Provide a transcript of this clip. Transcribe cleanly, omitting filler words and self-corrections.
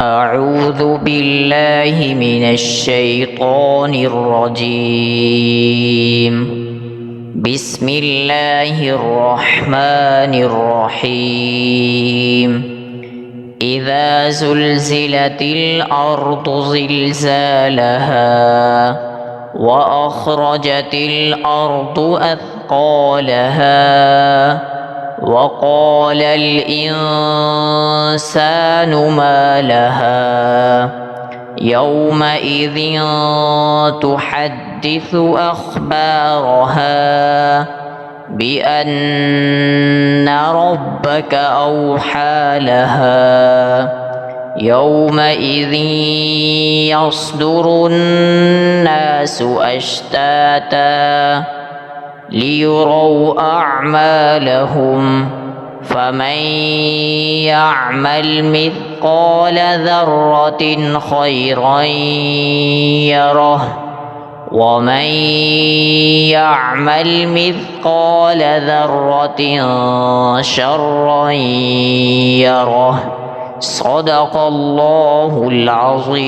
أعوذ بالله من الشيطان الرجيم. بسم الله الرحمن الرحيم. إذا زلزلت الأرض زلزالها وأخرجت الأرض أثقالها وقال الإنسان ما لها يومئذ تحدث أخبارها بأن ربك أوحى لها يومئذ يصدر الناس أشتاتا ليروا أعمالهم فمن يعمل مثقال ذرة خيرا يره ومن يعمل مثقال ذرة شرا يره. صدق الله العظيم.